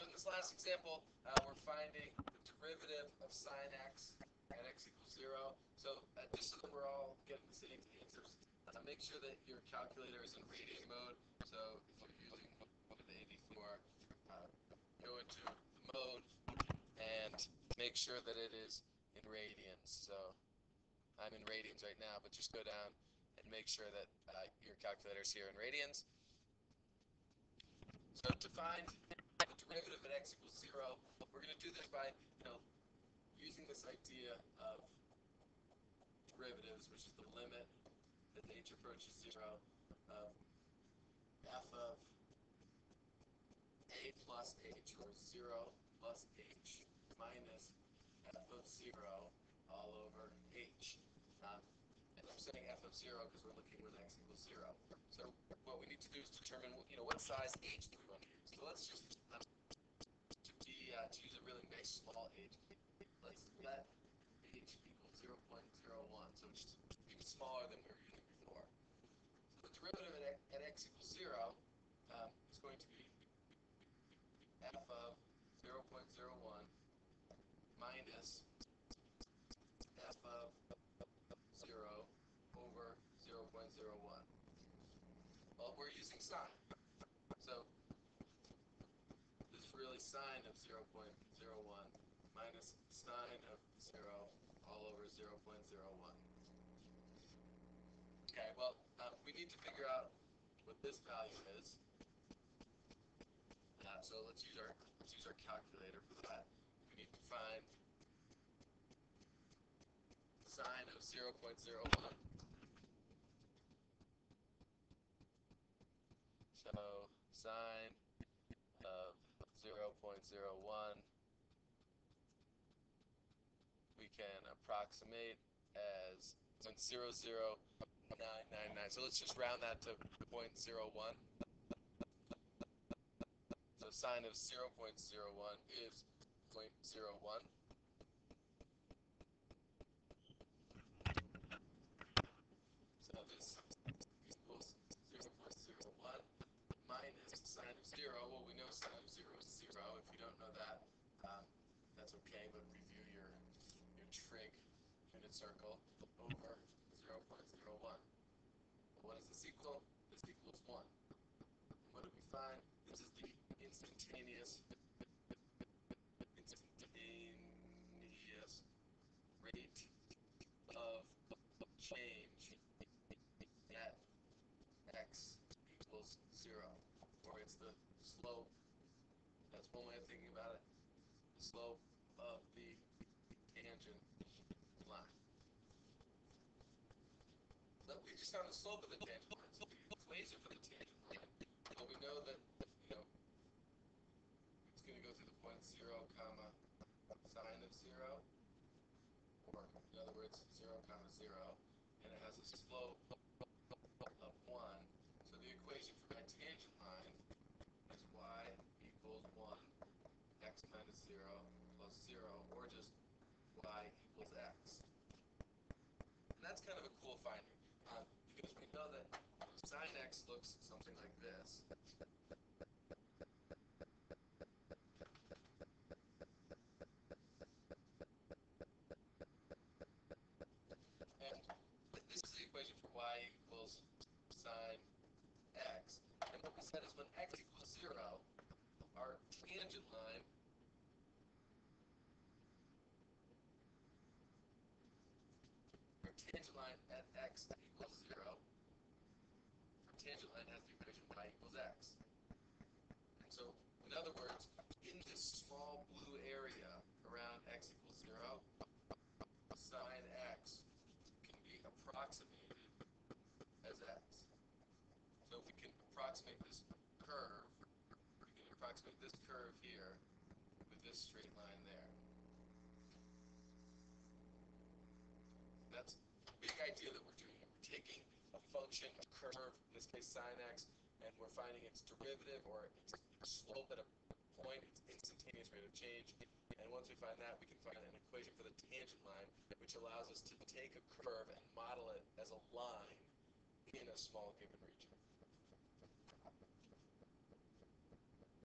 So in this last example, we're finding the derivative of sine x at x equals 0. So just so that we're all getting the same answers, make sure that your calculator is in radian mode. So if you're using the 84, go into the mode and make sure that it is in radians. So I'm in radians right now, but just go down and make sure that your calculator is here in radians. So to find the derivative at x equals 0, we're going to do this by, using this idea of derivatives, which is the limit as h approaches 0 of f of a plus h, or 0 plus h, minus f of 0 all over h. And I'm saying f of 0 because we're looking when x equals 0. So what we need to do is determine, what size h do we want to use. So let's just, to use a really nice small h, let's let h equal 0.01. So it's even smaller than we were using before. So the derivative at x equals 0 is going to be f of 0.01 minus f of 0 over 0.01. Well, we're using sine. So this is really sine of 0.01 minus sine of 0 all over 0.01. Okay, well, we need to figure out what this value is. So let's use our calculator for that. We need to find sine of 0.01. So sine of 0.01 we can approximate as 0.00999. So let's just round that to 0.01. So sine of 0.01 is 0.01. So this equals 0.01 minus sine of 0. Well, we know sine of 0 is 0. If you don't know that, that's okay, but review your trig unit circle over 0.01. What does this equal? This equals 1. And what do we find? This is the instantaneous rate of change at x equals 0, or it's the slope. That's one way of thinking about it. The slope of the tangent line. So we just found the slope of the tangent line. So the equation for the tangent line. Well, we know that it's going to go through the point 0, comma sine of 0, or in other words 0, comma 0, and it has a slope of 1. So the equation for my tangent line is y equals 1, x minus 0 plus 0, or just y equals x. And that's kind of a cool finding, because we know that sine x looks something like this. And this is the equation for y equals sine x. And what we said is when x equals 0, our tangent line at x equals 0, our tangent line has the equation y equals x. And so, in other words, in this small blue area around x equals 0, sine x can be approximated as x. So if we can approximate this curve, we can approximate this curve here with this straight line there. That's the big idea that we're doing. We're taking a function, a curve, in this case sine x, and we're finding its derivative, or its slope at a point, its instantaneous rate of change. And once we find that, we can find an equation for the tangent line, which allows us to take a curve and model it as a line in a small given region.